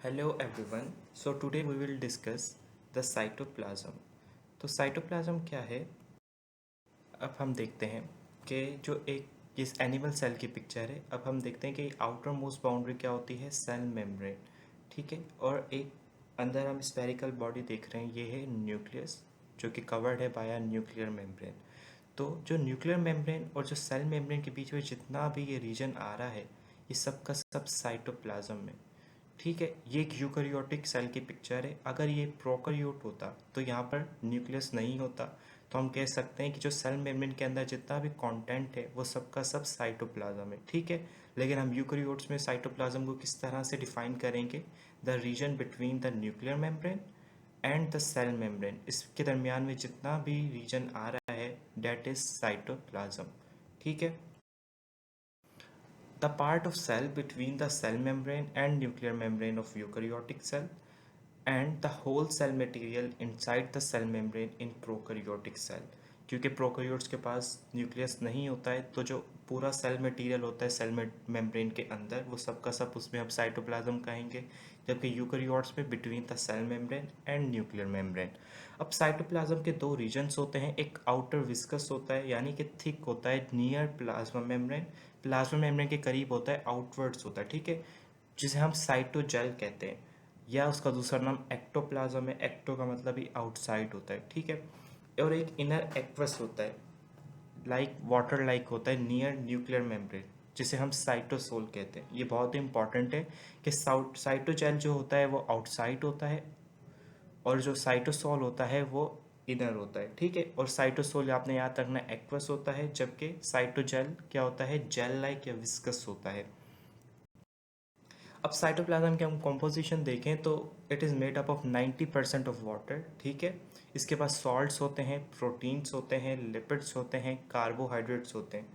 Hello everyone. So today we will discuss the cytoplasm. तो cytoplasm क्या है? अब हम देखते हैं कि जो एक इस एनिमल सेल की पिक्चर है। अब हम देखते हैं कि आउटर मोस्ट बाउंड्री क्या होती है, सेल मेम्ब्रेन। ठीक है, और एक अंदर हम स्फेरिकल बॉडी देख रहे हैं, ये है न्यूक्लियस जो कि कवर्ड है बाय न्यूक्लियर मेम्ब्रेन। तो जो न्यूक्लियर मेम्ब्रेन और जो सेल मेम्ब्रेन के बीच में जितना भी ये रीजन आ रहा है, ये सब का सब साइटोप्लाज्म में। ठीक है, ये एक यूकैरियोटिक सेल की पिक्चर है। अगर ये प्रोकैरियोट होता तो यहाँ पर न्यूक्लियस नहीं होता, तो हम कह सकते हैं कि जो सेल मेम्ब्रेन के अंदर जितना भी कंटेंट है वो सब का सब साइटोप्लाज्म है। ठीक है, लेकिन हम यूकैरियोट्स में साइटोप्लाज्म को किस तरह से डिफाइन करेंगे? The region between the nuclear membrane and the cell membrane, इसके दरमियान में जितना भी रीजन आ रहा है डेट इज साइटोप्लाज्म। ठीक है, the part of cell between the cell membrane and nuclear membrane of eukaryotic cell and the whole cell material inside the cell membrane in prokaryotic cell। क्योंकि प्रोकैरियोट्स के पास nucleus नहीं होता है, तो जो पूरा सेल मटेरियल होता है सेल मेम्ब्रेन के अंदर, वो सब का सब उसमें हम साइटोप्लाज्म कहेंगे। जबकि यूकैरियोट्स में between the cell membrane and nuclear membrane. अब साइटोप्लाज्म के दो रीजन्स होते हैं, एक आउटर विस्कस होता है यानी कि थिक होता है near plasma membrane, plasma membrane के करीब होता है, आउटवर्ड्स होता है। ठीक है, जिसे हम साइटोजेल कहते हैं, या उसका दूसरा नाम एक्टोप्लाज्म है। एक्टो का मतलब ही आउटसाइड होता है। ठीक है, और एक इनर एक्वस होता है, लाइक वाटर लाइक होता है नियर न्यूक्लियर मेम्ब्रेन, जिसे हम साइटोसोल कहते हैं। ये बहुत ही इंपॉर्टेंट है कि साइटोजेल जो होता है वो आउटसाइड होता है, और जो साइटोसोल होता है वो इनर होता है। ठीक है, और साइटोसोल आपने याद रखना एक्वस होता है, जबकि साइटोजेल क्या होता है, जेल लाइक या विस्कस होता है। अब साइटोप्लाज्म के हम कॉम्पोजिशन देखें तो it is made up of 90% of water. ठीक है, इसके पास सॉल्ट्स होते हैं, प्रोटीन्स होते हैं, लिपिड्स होते हैं, कार्बोहाइड्रेट्स होते हैं,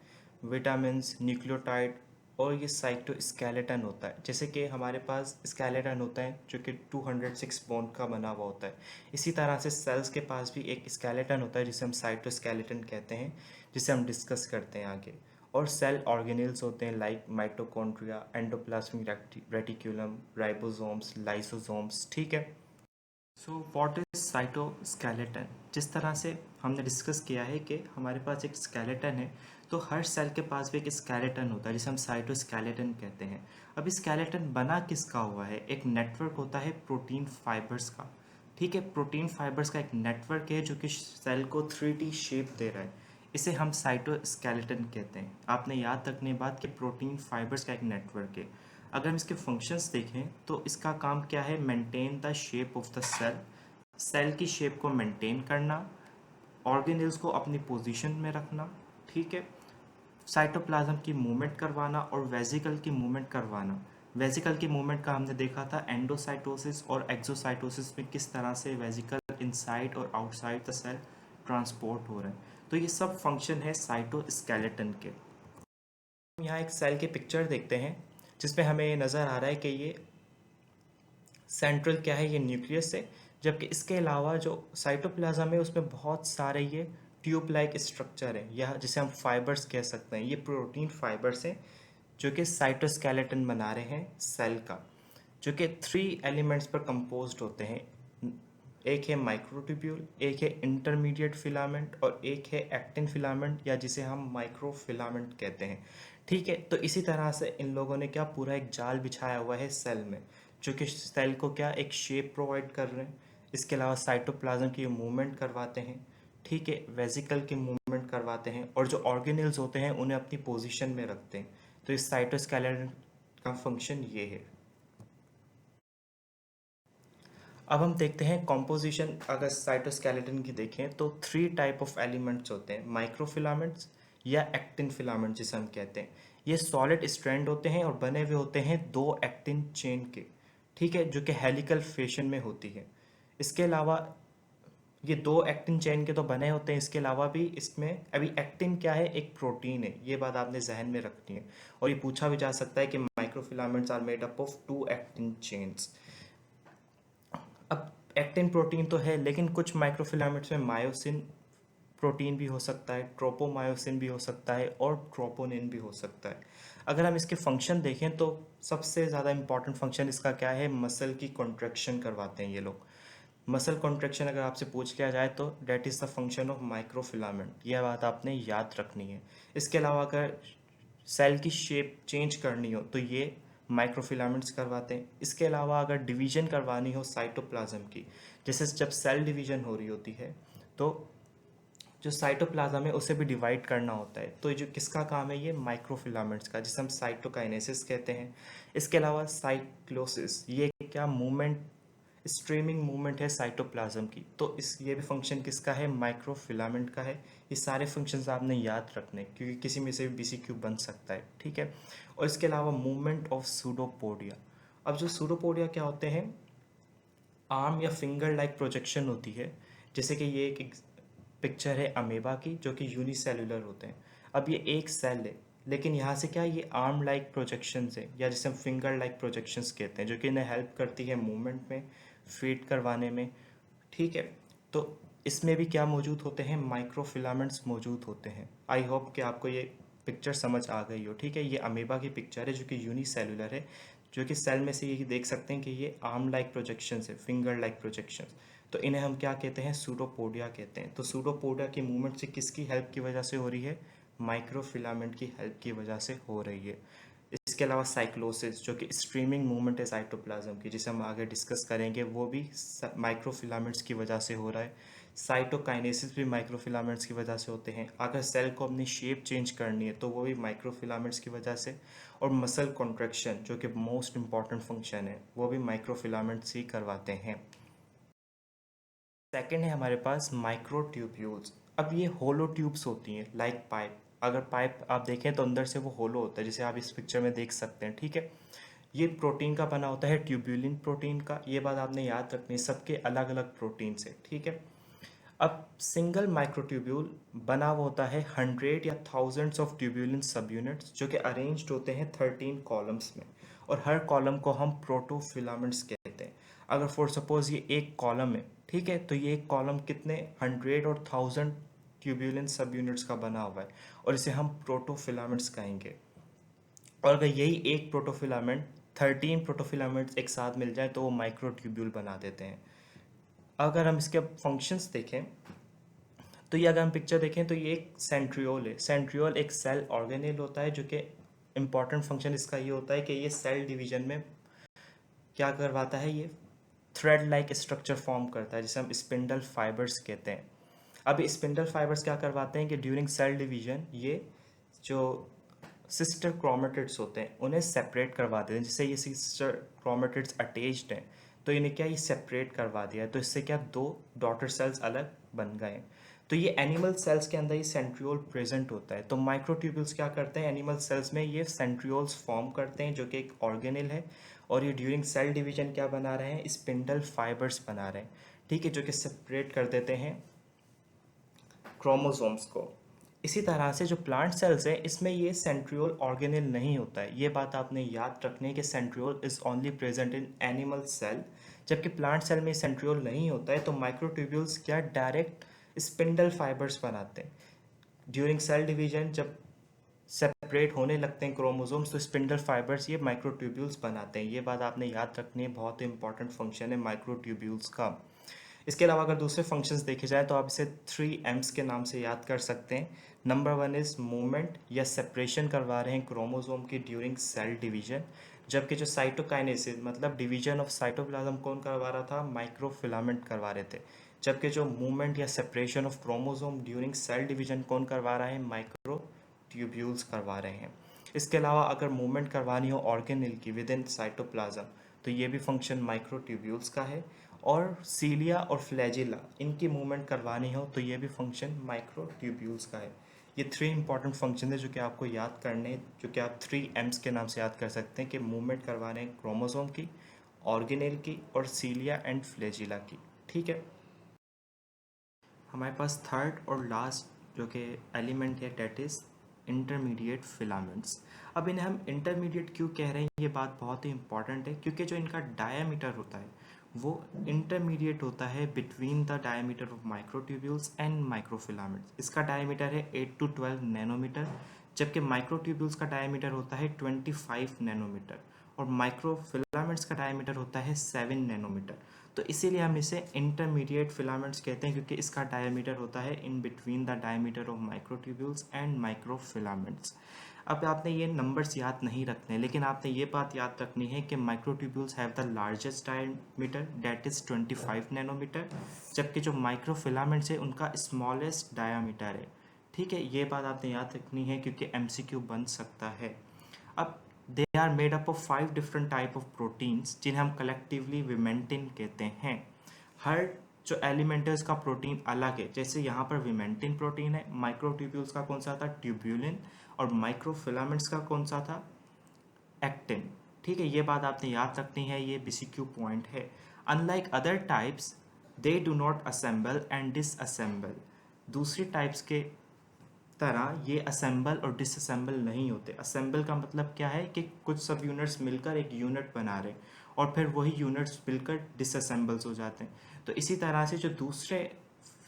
विटामिन्स, न्यूक्लियोटाइड, और ये साइटोस्केलेटन होता है। जैसे कि हमारे पास स्केलेटन होता है जो कि 206 बोन का बना हुआ होता है, इसी तरह से सेल्स के पास भी एक स्केलेटन होता है जिसे हम साइटोस्केलेटन कहते हैं, जिसे हम डिस्कस करते हैं आगे। और सेल ऑर्गेनेल्स होते हैं like mitochondria, endoplasmic reticulum, ribosomes, lysosomes. ठीक है, सो व्हाट इज साइटोस्केलेटन? जिस तरह से हमने डिस्कस किया है कि हमारे पास एक स्केलेटन है, तो हर सेल के पास भी एक स्केलेटन होता है जिसे हम साइटोस्केलेटन कहते हैं। अब स्केलेटन बना किसका हुआ है? एक नेटवर्क होता है प्रोटीन फाइबर्स का। ठीक है, प्रोटीन फाइबर्स का एक नेटवर्क है जो कि सेल को 3D शेप दे रहा है, इसे हम साइटोस्केलेटन कहते हैं। आपने याद रखने बात कि प्रोटीन फाइबर्स का एक नेटवर्क है। अगर हम इसके फंक्शंस देखें तो इसका काम क्या है? Maintain the shape of the cell, cell की शेप को मेंटेन करना, ऑर्गेनेल्स को अपनी पोजीशन में रखना। ठीक है, साइटोप्लाज्म की मूवमेंट करवाना और वेजिकल की मूवमेंट करवाना। वेजिकल की मूवमेंट का हमने देखा था एंडोसाइटोसिस और एक्सोसाइटोसिस में, किस तरह से वेजिकल इनसाइड और आउटसाइड द सेल ट्रांसपोर्ट हो रहे हैं। तो ये सब फंक्शन है साइटोस्केलेटन के। हम यहाँ एक सेल की पिक्चर देखते हैं जिसमें हमें ये नज़र आ रहा है कि ये सेंट्रल क्या है, ये न्यूक्लियस है। जबकि इसके अलावा जो साइटोप्लाज्म है उसमें बहुत सारे ये ट्यूब लाइक स्ट्रक्चर है, या जिसे हम फाइबर्स कह सकते हैं। ये प्रोटीन फाइबर्स हैं जो कि साइटोस्केलेटन बना रहे हैं सेल का, जो कि 3 एलिमेंट्स पर कंपोज्ड होते हैं। एक है माइक्रोट्यूब्यूल, एक है इंटरमीडिएट फिलामेंट, और एक है एक्टिन फिलामेंट, या जिसे हम माइक्रोफिलामेंट कहते हैं। ठीक है, तो इसी तरह से इन लोगों ने क्या पूरा एक जाल बिछाया हुआ है सेल में, जो कि सेल को क्या एक शेप प्रोवाइड कर रहे हैं। इसके अलावा साइटोप्लाज्म की मूवमेंट करवाते हैं। ठीक है, वेजिकल की मूवमेंट करवाते हैं, और जो ऑर्गेनेल्स होते हैं उन्हें अपनी पोजीशन में रखते हैं। तो इस साइटोस्केलेटन का फंक्शन ये है। अब हम देखते हैं कॉम्पोजिशन। अगर साइटोस्केलेटन की देखें तो 3 टाइप ऑफ एलिमेंट्स होते हैं, माइक्रोफिलामेंट्स या एक्टिन फिलामेंट जिसे हम कहते हैं। ये सॉलिड स्ट्रैंड होते हैं और बने हुए होते हैं 2 एक्टिन चेन के। ठीक है, जो कि हेलिकल फैशन में होती है। इसके अलावा ये 2 एक्टिन चेन के तो बने होते हैं, इसके अलावा भी इसमें अभी एक्टिन क्या है, एक प्रोटीन है, ये बात आपने जहन में रखनी है। और ये पूछा भी जा सकता है कि microfilaments are made up of 2 actin chains. अब एक्टिन प्रोटीन तो है, लेकिन कुछ माइक्रोफिलामेंट्स में मायोसिन प्रोटीन भी हो सकता है, ट्रोपोमायोसिन भी हो सकता है, और ट्रोपोनिन भी हो सकता है। अगर हम इसके फंक्शन देखें तो सबसे ज़्यादा इम्पॉर्टेंट फंक्शन इसका क्या है, मसल की कॉन्ट्रैक्शन करवाते हैं ये लोग। मसल कॉन्ट्रैक्शन अगर आपसे पूछ लिया जाए तो that is the function of microfilament, यह बात आपने याद रखनी है। इसके अलावा अगर सेल की शेप चेंज करनी हो तो ये माइक्रोफिलामेंट्स करवाते हैं। इसके अलावा अगर डिवीजन करवानी हो साइटोप्लाज्म की, जैसे जब सेल डिवीजन हो रही होती है तो जो साइटोप्लाज्म है उसे भी डिवाइड करना होता है, तो जो किसका काम है, ये माइक्रोफिलामेंट्स का, जिसे हम साइटोकाइनेसिस कहते हैं। इसके अलावा साइक्लोसिस, ये क्या मूवमेंट, स्ट्रीमिंग मूवमेंट है साइटोप्लाज्म की, तो इस ये भी फंक्शन किसका है, माइक्रोफिलामेंट का है। ये सारे फंक्शंस आपने याद रखने, क्योंकि किसी में से भी बीसीक्यू बन सकता है, ठीक है। और इसके अलावा मूवमेंट ऑफ सूडोपोडिया। अब जो सूडोपोडिया क्या होते हैं, आर्म या फिंगर लाइक प्रोजेक्शन होती है। जैसे कि ये एक पिक्चर है अमीबा की, जो कि यूनिसेलुलर होते हैं। अब ये एक सेल है, लेकिन यहाँ से क्या, ये आर्म लाइक प्रोजेक्शंस है, या जिसे हम फिंगर लाइक प्रोजेक्शंस कहते हैं, जो कि इन्हें हेल्प करती है मूवमेंट में, फीड करवाने में, ठीक है। तो इसमें भी क्या मौजूद होते हैं, माइक्रोफिलामेंट्स मौजूद होते हैं। आई होप कि आपको ये पिक्चर समझ आ गई हो, ठीक है। ये अमीबा की पिक्चर है जो कि यूनिसेलुलर है, जो कि सेल में से ये देख सकते हैं कि ये आर्म लाइक प्रोजेक्शंस है, फिंगर लाइक प्रोजेक्शंस। तो इन्हें हम क्या कहते हैं, सूडोपोडिया कहते हैं। तो सूडोपोडिया की मूवमेंट से किसकी हेल्प की वजह से हो रही है, माइक्रोफिलामेंट की हेल्प की वजह से हो रही है। इसके अलावा साइक्लोसिस, जो कि स्ट्रीमिंग मूवमेंट है साइटोप्लाज्म की, जिसे हम आगे डिस्कस करेंगे, वो भी माइक्रोफिलामेंट्स की वजह से हो रहा है। साइटोकाइनेसिस भी माइक्रोफिलामेंट्स की वजह से होते हैं। अगर सेल को अपनी शेप चेंज करनी है तो वो भी माइक्रोफिलामेंट्स की वजह से। और मसल कॉन्ट्रैक्शन, जो कि मोस्ट इंपॉर्टेंट फंक्शन है, वो भी माइक्रोफिलामेंट्स ही करवाते हैं। सेकेंड है हमारे पास माइक्रोट्यूब्यूल्स। अब ये होलो ट्यूब्स होती हैं लाइक पाइप। अगर पाइप आप देखें तो अंदर से वो होलो होता है, जैसे आप इस पिक्चर में देख सकते हैं, ठीक है। ये प्रोटीन का बना होता है, ट्यूब्यूलिन प्रोटीन का। ये बात आपने याद रखनी है, सबके अलग अलग प्रोटीन से, ठीक है। अब सिंगल माइक्रोट्यूब्यूल बना हुआ होता है 100 या थाउजेंड्स ऑफ ट्यूब्यूलिन सब यूनिट्स, जो कि अरेंज्ड होते हैं 13 कॉलम्स में, और हर कॉलम को हम प्रोटोफिलामेंट्स कहते हैं। अगर फॉर सपोज ये एक कॉलम है, ठीक है, तो ये एक कॉलम कितने 100 और 1000 ट्यूब्यूलिन सब यूनिट्स का बना हुआ है, और इसे हम प्रोटोफिलामेंट्स कहेंगे। और अगर यही एक प्रोटोफिलामेंट 13 प्रोटोफिलामेंट्स एक साथ मिल जाए तो वो माइक्रोट्यूब्यूल बना देते हैं। अगर हम इसके फंक्शंस देखें तो ये, अगर हम पिक्चर देखें तो ये एक सेंट्रियोल है। सेंट्रियोल एक सेल ऑर्गेनेल होता है, जो कि इम्पॉर्टेंट फंक्शन इसका ये होता है कि ये सेल डिवीजन में क्या करवाता है, ये थ्रेड लाइक स्ट्रक्चर फॉर्म करता है, जिसे हम स्पिंडल फाइबर्स कहते हैं। अब स्पिंडल फाइबर्स क्या करवाते हैं कि ड्यूरिंग सेल डिवीजन ये जो सिस्टर क्रोमेटिड्स होते हैं उन्हें सेपरेट करवा देते हैं। जिससे ये सिस्टर क्रोमेटिड्स अटैच्ड हैं, तो इन्हें क्या, ये सेपरेट करवा दिया है, तो इससे क्या, दो डॉटर सेल्स अलग बन गए। तो ये एनिमल सेल्स के अंदर ये सेंट्रियोल प्रेजेंट होता है। तो माइक्रोट्यूब्यूल्स क्या करते हैं, एनिमल सेल्स में ये सेंट्रियोल्स फॉर्म करते हैं, जो कि एक ऑर्गेनेल है, और ये ड्यूरिंग सेल डिवीजन क्या बना रहे हैं, स्पिंडल फाइबर्स बना रहे हैं, ठीक है, जो कि सेपरेट कर देते हैं क्रोमोसोम्स को। इसी तरह से जो प्लांट सेल्स हैं, इसमें ये सेंट्रियोल ऑर्गेनेल नहीं होता है। ये बात आपने याद रखनी है कि centriole is only present in animal cell, जबकि प्लांट सेल में सेंट्रियोल नहीं होता है। तो माइक्रोट्यूब्यूल्स क्या, डायरेक्ट स्पिंडल फाइबर्स बनाते हैं। ड्यूरिंग सेल डिवीजन जब सेपरेट होने लगते हैं क्रोमोसोम्स, तो स्पिंडल फाइबर्स ये माइक्रोट्यूब्यूल्स बनाते हैं। ये बात आपने याद रखनी है, बहुत ही इंपॉर्टेंट फंक्शन है माइक्रोट्यूब्यूल्स का। इसके अलावा अगर दूसरे फंक्शंस देखे जाए तो आप इसे 3 M's के नाम से याद कर सकते हैं। नंबर 1 इज़ मूवमेंट या सेपरेशन करवा रहे हैं क्रोमोसोम की ड्यूरिंग सेल डिवीजन, जबकि जो साइटोकाइनेसिस मतलब डिवीजन ऑफ साइटोप्लाज्म कौन करवा रहा था, माइक्रोफिलामेंट करवा रहे थे। जबकि जो मूवमेंट या separation of chromosome during cell division कौन करवा रहा है, माइक्रो ट्यूब्यूल्स करवा रहे हैं। इसके अलावा अगर मूवमेंट करवानी हो ऑर्गेनेल की विद इन साइटोप्लाज्म, तो ये भी फंक्शन माइक्रो ट्यूब्यूल्स का है। और सीलिया और फ्लैजिला, इनकी मूवमेंट करवानी हो तो ये भी फंक्शन माइक्रो ट्यूब्यूल्स का है। ये 3 इंपॉर्टेंट फंक्शन है जो कि आपको याद करने, जो कि आप 3 M's के नाम से याद कर सकते हैं, कि मूवमेंट करवाने क्रोमोसोम की, ऑर्गेनेल की, और सीलिया एंड फ्लैजिला की, ठीक है। हमारे पास थर्ड और लास्ट जो कि एलिमेंट है, डेट इज़ इंटरमीडिएट फिलामेंट्स। अब इन्हें हम इंटरमीडिएट क्यों कह रहे हैं, ये बात बहुत ही इंपॉर्टेंट है, क्योंकि जो इनका डायामीटर होता है वो इंटरमीडिएट होता है between the diameter of microtubules and microfilaments. इसका डायमीटर है 8 to 12 नैनोमीटर, जबकि माइक्रोट्यूब्यूल्स का डायमीटर होता है 25 नैनोमीटर और माइक्रोफिलामेंट्स का डायमीटर होता है 7 नैनोमीटर। तो इसीलिए हम इसे इंटरमीडिएट फिलामेंट्स कहते हैं, क्योंकि इसका डायमीटर होता है in between the diameter of microtubules and microfilaments. अब आपने ये नंबर्स याद नहीं रखने, लेकिन आपने ये बात याद रखनी है कि microtubules have the largest diameter that is 25 nanometer, जबकि जो माइक्रोफिलामेंट्स है उनका स्मॉलेस्ट डायामीटर है। ठीक है, ये बात आपने याद रखनी है क्योंकि एमसीक्यू बन सकता है। अब they are made up of 5 different type of proteins जिन्हें हम कलेक्टिवली विमेंटिन कहते हैं। हर जो एलिमेंट है उसका प्रोटीन अलग है। जैसे यहाँ पर विमेंटिन प्रोटीन है, माइक्रोट्यूब्यूल्स का कौन सा था, ट्यूब्यूलिन, और माइक्रोफिलामेंट्स का कौन सा था, एक्टिन। ठीक है, ये बात आपने याद रखनी है, ये बीसीक्यू पॉइंट है। Unlike other types they do not assemble and disassemble. दूसरी टाइप्स के तरह ये असेंबल और डिसअसेंबल नहीं होते। असेंबल का मतलब क्या है कि कुछ सब यूनिट्स मिलकर एक यूनिट बना रहे और फिर वही यूनिट्स मिलकर डिसअसेंबल्स हो जाते हैं। तो इसी तरह से जो दूसरे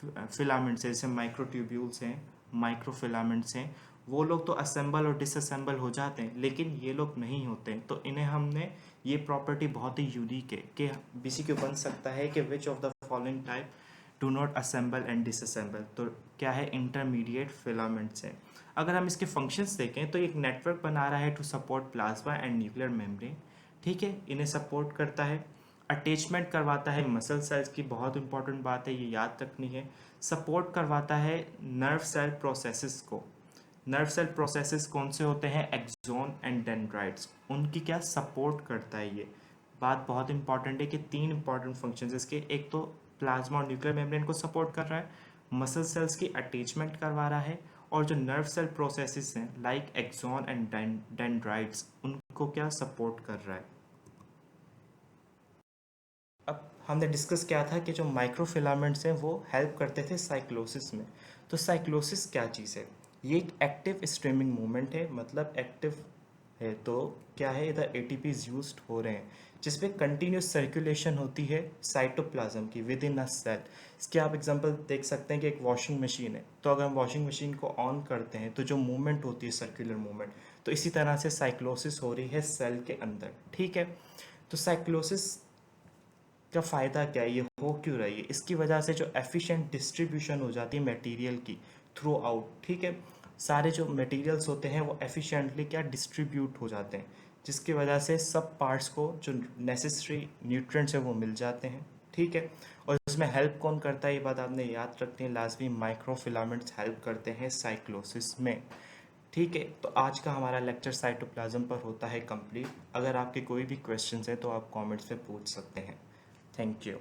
फिलामेंट्स हैं, जैसे माइक्रोट्यूब्यूल्स हैं, माइक्रोफिलामेंट्स हैं, वो लोग तो असेंबल और डिसअसेंबल हो जाते हैं, लेकिन ये लोग नहीं होते। तो इन्हें हमने, ये प्रॉपर्टी बहुत ही यूनिक है कि बीसीक्यू बन सकता है कि which of the following type do not assemble and disassemble. तो क्या है, इंटरमीडिएट फिलामेंट्स है। अगर हम इसके फंक्शंस देखें तो एक नेटवर्क बना रहा है to support plasma and nuclear membrane. ठीक है, इन्हें सपोर्ट करता है, अटैचमेंट करवाता है मसल सेल्स की, बहुत इंपॉर्टेंट बात है, ये याद रखनी है। सपोर्ट करवाता है नर्व सेल प्रोसेसेस को। नर्व सेल प्रोसेसेस कौन से होते हैं, एक्सोन एंड डेंड्राइट्स, उनकी क्या सपोर्ट करता है। ये बात बहुत इंपॉर्टेंट है कि 3 इंपॉर्टेंट फंक्शंस इसके, एक तो प्लाज्मा और न्यूक्लियर मेम्ब्रेन को सपोर्ट कर रहा है, मसल सेल्स की अटैचमेंट करवा रहा है, और जो नर्व सेल प्रोसेसेस हैं लाइक एक्सोन एंड डेंड्राइट्स, उनको क्या सपोर्ट कर रहा है। अब हमने डिस्कस किया था कि जो माइक्रोफिलामेंट्स हैं वो हेल्प करते थे साइक्लोसिस में। तो साइक्लोसिस क्या चीज़ है, ये एक एक्टिव स्ट्रीमिंग मूवमेंट है, मतलब एक्टिव है। तो क्या है, इधर एटीपीज यूज्ड हो रहे हैं जिसमें कंटिन्यूस सर्कुलेशन होती है साइटोप्लाज्म की विद इन अ सेल। इसके आप एग्जांपल देख सकते हैं कि एक वॉशिंग मशीन है, तो अगर हम वॉशिंग मशीन को ऑन करते हैं तो जो मूवमेंट होती है सर्कुलर मूवमेंट, तो इसी तरह से साइक्लोसिस हो रही है सेल के अंदर। ठीक है, तो साइक्लोसिस का फ़ायदा क्या है, ये हो क्यों रही है, इसकी वजह से जो एफिशिएंट डिस्ट्रीब्यूशन हो जाती है मटेरियल की थ्रू आउट। ठीक है, सारे जो मटेरियल्स होते हैं वो एफिशिएंटली क्या डिस्ट्रीब्यूट हो जाते हैं, जिसकी वजह से सब पार्ट्स को जो नेसेसरी न्यूट्रिएंट्स है वो मिल जाते हैं। ठीक है, और इसमें हेल्प कौन करता है, ये बात आपने याद रखनी है लाजमी, माइक्रोफिलामेंट्स हेल्प करते हैं साइक्लोसिस में। ठीक है, तो आज का हमारा लेक्चर साइटोप्लाज्म पर होता है कंप्लीट। अगर आपके कोई भी क्वेश्चंस हैं तो आप कमेंट्स में पूछ सकते हैं। Thank you.